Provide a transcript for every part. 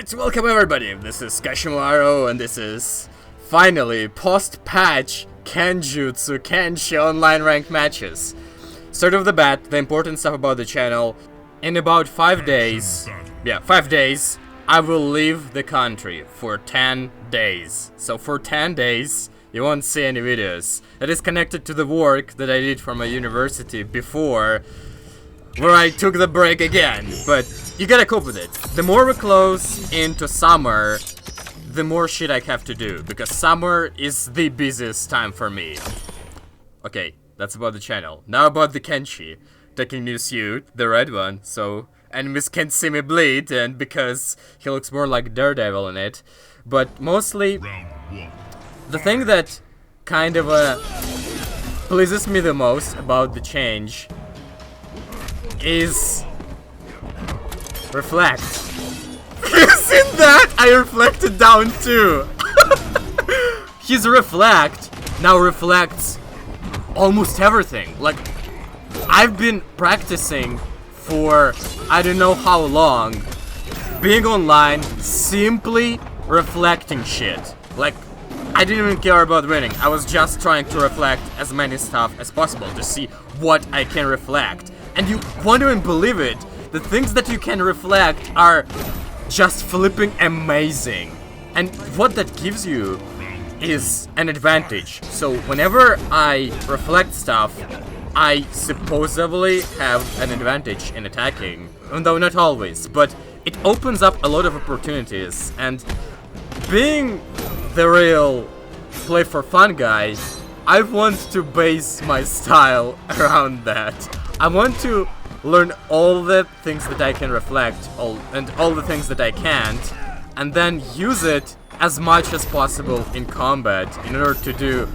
Alright, welcome everybody, this is Kashimaru, and this is, finally, post-patch Kenjutsu Kenshi Online ranked matches. Start off the bat, the important stuff about the channel. In about 5 days, 5 days, I will leave the country for 10 days. So for 10 days, you won't see any videos. That is connected to the work that I did for my university before, where I took the break again, but you gotta cope with it. The more we're close into summer, the more shit I have to do, because summer is the busiest time for me. Okay, that's about the channel. Now about the Kenshi. Taking new suit, the red one, so enemies can't see me bleed, and because he looks more like Daredevil in it. But mostly, the thing that kind of pleases me the most about the change is reflect. You seen that? I reflected down too. His reflect now reflects almost everything. Like, I've been practicing for I don't know how long, being online, simply reflecting shit. Like, I didn't even care about winning. I was just trying to reflect as many stuff as possible to see what I can reflect. And you won't even believe it, the things that you can reflect are just flipping amazing. And what that gives you is an advantage. So whenever I reflect stuff, I supposedly have an advantage in attacking, though not always, but it opens up a lot of opportunities. And being the real play for fun guy, I want to base my style around that. I want to learn all the things that I can reflect, and all the things that I can't, and then use it as much as possible in combat in order to do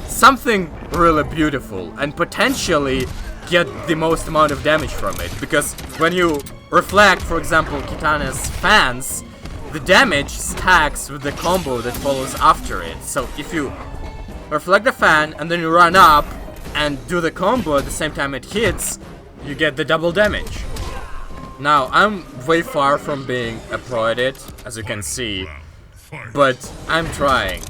something really beautiful and potentially get the most amount of damage from it. Because when you reflect, for example, Kitana's fans, the damage stacks with the combo that follows after it. So if you reflect the fan and then you run up and do the combo at the same time it hits, you get the double damage. Now, I'm way far from being a pro at it, as you can see, but I'm trying.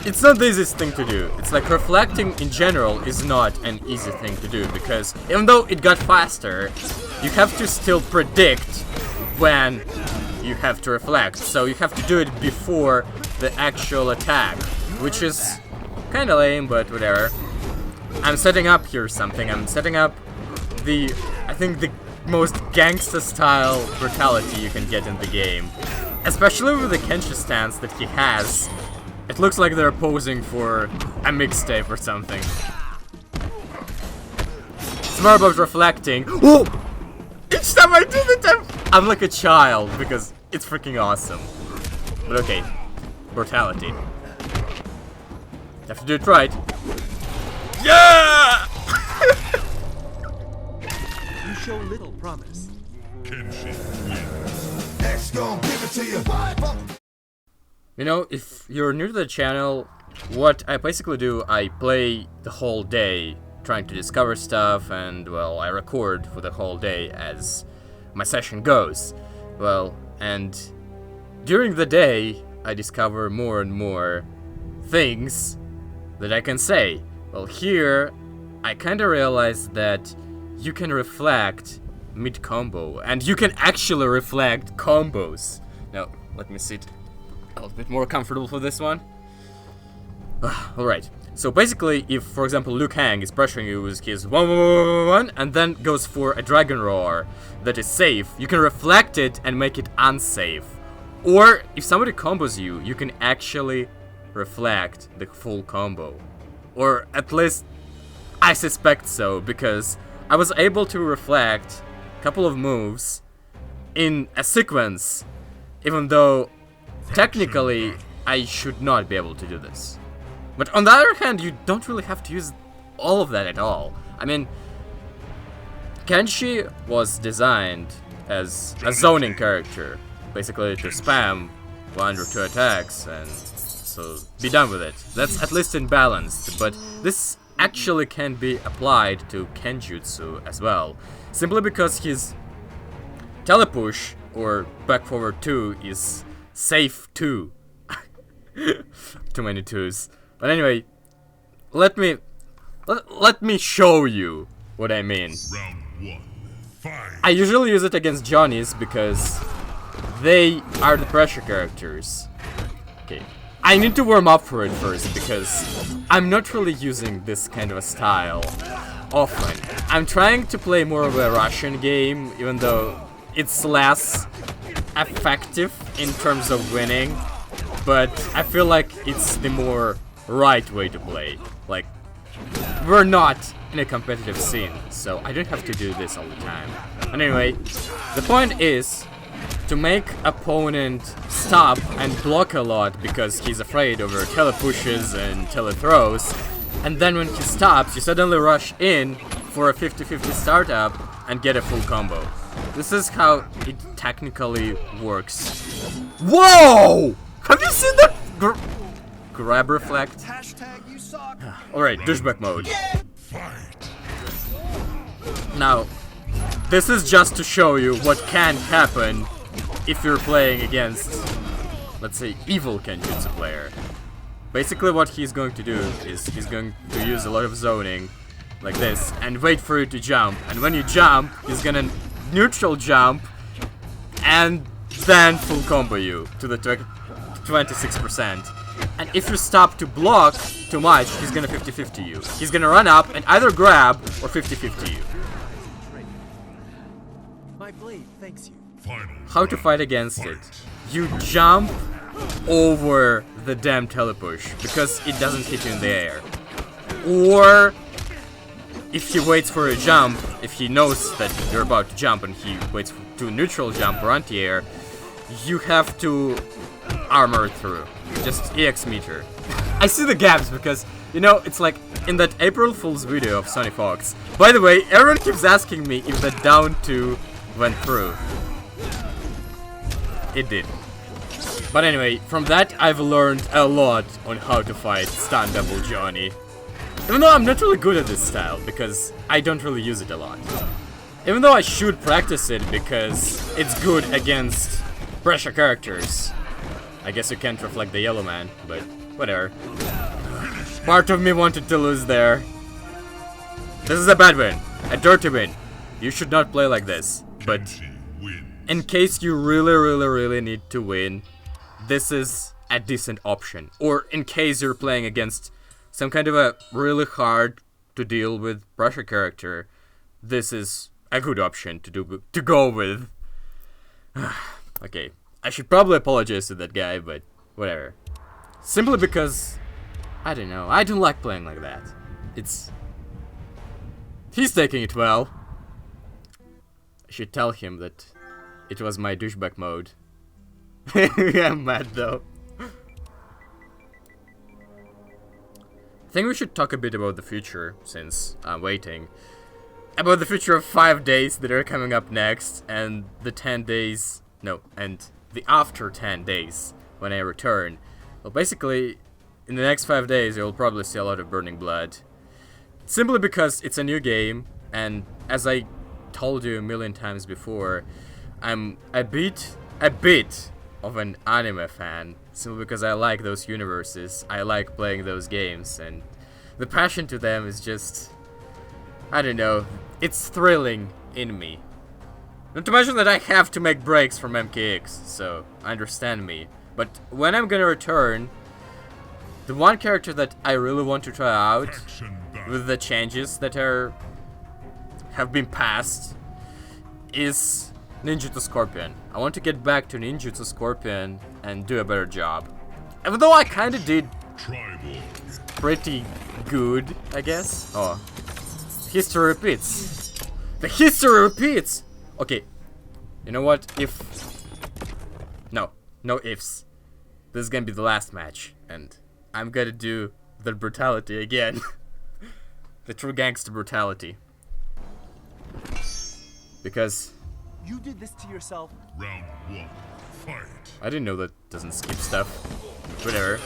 It's not the easiest thing to do. It's like reflecting in general is not an easy thing to do, because even though it got faster, you have to still predict when you have to reflect. So you have to do it before the actual attack, which is kinda lame, but whatever. I'm setting up here something. I'm setting up I think the most gangsta style brutality you can get in the game. Especially with the Kenshi stance that he has. It looks like they're posing for a mixtape or something. It's more about reflecting. Oh! Each time I do it, I'm like a child because it's freaking awesome. But okay, brutality. Have to do it right. Yeah! You show little promise. X gon' give it to you. You know, if you're new to the channel, what I basically do, I play the whole day trying to discover stuff, and well, I record for the whole day as my session goes. Well, and during the day, I discover more and more things that I can say. Well, here, I kinda realized that you can reflect mid-combo, and you can actually reflect combos. Now, let me sit a little bit more comfortable for this one. Alright, so basically, if, for example, Liu Kang is pressuring you with his 1-1-1-1 and then goes for a Dragon Roar that is safe, you can reflect it and make it unsafe. Or, if somebody combos you, you can actually reflect the full combo. Or at least, I suspect so, because I was able to reflect a couple of moves in a sequence, even though technically I should not be able to do this. But on the other hand, you don't really have to use all of that at all. I mean, Kenshi was designed as a zoning character, basically to spam 1 or 2 attacks and so be done with it. That's at least in balance, but this actually can be applied to Kenjutsu as well, simply because his telepush or back forward 2 is safe 2. Too many 2s. But anyway, let me show you what I mean. Round 1. Fight. I usually use it against Johnnies because they are the pressure characters. Okay. I need to warm up for it first because I'm not really using this kind of a style often. I'm trying to play more of a Russian game, even though it's less effective in terms of winning, but I feel like it's the more right way to play. Like, we're not in a competitive scene, so I don't have to do this all the time. Anyway, the point is to make opponent stop and block a lot because he's afraid of your tele-pushes and tele-throws, and then when he stops, you suddenly rush in for a 50-50 startup and get a full combo. This is how it technically works. Whoa! Have you seen that grab reflect? Alright, douchebag mode. Now, this is just to show you what can happen if you're playing against, let's say, evil Kenjutsu player. Basically what he's going to do is he's going to use a lot of zoning, like this, and wait for you to jump. And when you jump, he's gonna neutral jump, and then full combo you to the 26%. And if you stop to block too much, he's gonna 50-50 you. He's gonna run up and either grab or 50-50 you. My blade thanks you. How to fight against it? You jump over the damn telepush because it doesn't hit you in the air. Or if he waits for a jump, if he knows that you're about to jump and he waits to neutral jump or anti-air, you have to armor through. Just EX meter. I see the gaps because, you know, it's like in that April Fool's video of Sony Fox. By the way, everyone keeps asking me if that down 2 went through. It did. But anyway, from that I've learned a lot on how to fight stun double Johnny. Even though I'm not really good at this style, because I don't really use it a lot. Even though I should practice it, because it's good against pressure characters. I guess you can't reflect the yellow man, but whatever. Part of me wanted to lose there. This is a bad win. A dirty win. You should not play like this. But in case you really need to win, this is a decent option. Or in case you're playing against some kind of a really hard to deal with pressure character, this is a good option to go with. Okay, I should probably apologize to that guy, but whatever. Simply because, I don't know, I don't like playing like that. He's taking it well. I should tell him that it was my douchebag mode. I'm mad though. I think we should talk a bit about the future, since I'm waiting. About the future of 5 days that are coming up next, and the 10 days... No, and the after 10 days, when I return. Well, basically, in the next 5 days, you'll probably see a lot of burning blood. Simply because it's a new game, and as I told you a million times before, I'm a bit of an anime fan, simply because I like those universes, I like playing those games, and the passion to them is just, I don't know, it's thrilling in me. Not to mention that I have to make breaks from MKX, so understand me. But when I'm gonna return, the one character that I really want to try out, with the changes that have been passed, is Ninjutsu Scorpion. I want to get back to Ninjutsu Scorpion and do a better job. Even though I kinda did pretty good, I guess. Oh. History repeats. The history repeats! Okay. You know what? No ifs. This is gonna be the last match, and I'm gonna do the brutality again. The true gangster brutality. Because You did this to yourself. Round 1. Fight. I didn't know that doesn't skip stuff. Whatever.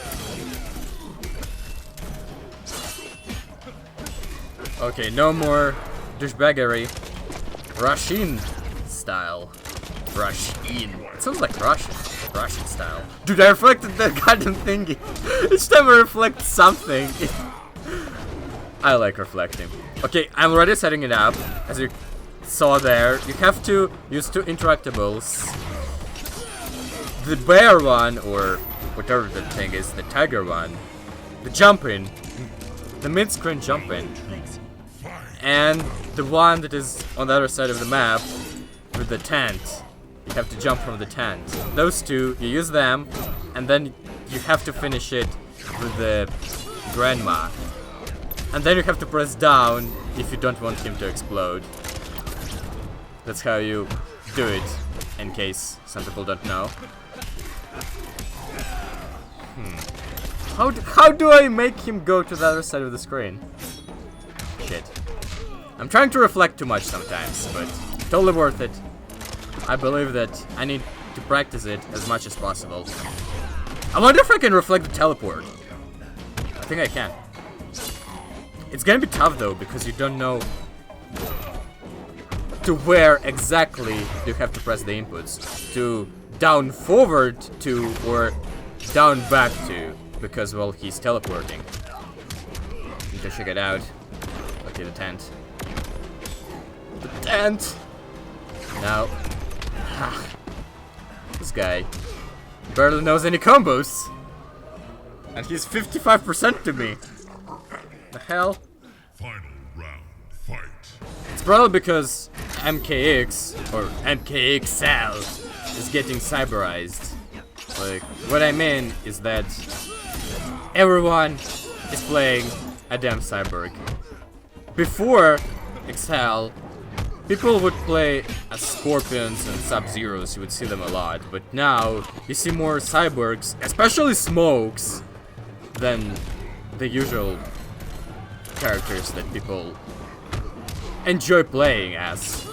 Okay, no more douchebaggery. Rashin style. Rush in. It sounds like Russian style. Dude, I reflected that goddamn thingy. Each time I reflect something. I like reflecting. Okay, I'm already setting it up. As you saw there, you have to use 2 interactables. The bear one, or whatever the thing is, the tiger one, the jumping, the mid-screen jumping, and the one that is on the other side of the map with the tent. You have to jump from the tent. Those 2, you use them, and then you have to finish it with the grandma. And then you have to press down if you don't want him to explode. That's how you do it, in case some people don't know. How do I make him go to the other side of the screen? Shit. I'm trying to reflect too much sometimes, but totally worth it. I believe that I need to practice it as much as possible. I wonder if I can reflect the teleport. I think I can. It's gonna be tough though, because you don't know to where exactly you have to press the inputs. To down forward to or down back to, because well, he's teleporting. Need to check it out. Okay, the tent. The tent! Now. This guy barely knows any combos. And he's 55% to me. The hell? Final round, fight. It's probably because MKX or MKXL is getting cyberized. Like, what I mean is that everyone is playing a damn cyborg. Before XL, people would play as Scorpions and Sub-Zeros, you would see them a lot, but now you see more cyborgs, especially Smokes, than the usual characters that people enjoy playing as.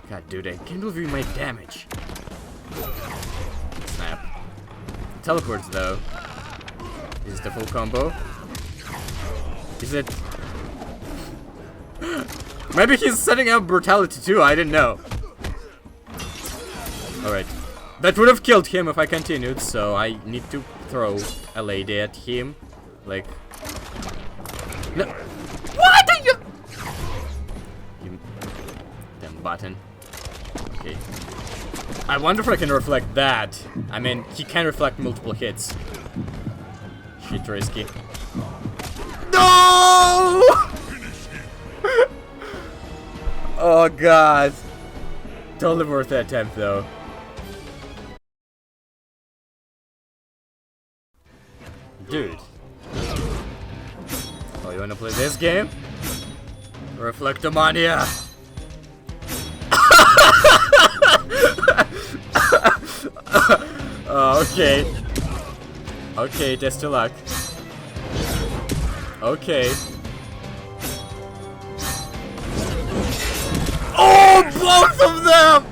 God, dude, I can't believe you made damage. Snap. Teleports, though. Is it the full combo? Is it... Maybe he's setting up brutality too, I didn't know. Alright. That would have killed him if I continued, so I need to throw a lady at him. Like... No. What are you... You... Damn button. Okay. I wonder if I can reflect that. I mean, he can reflect multiple hits. Shit risky. No! Oh god. Totally worth the attempt though. Dude. Oh, you wanna play this game? Reflectomania! Oh, okay. Okay, test your luck. Okay. Oh, both of them!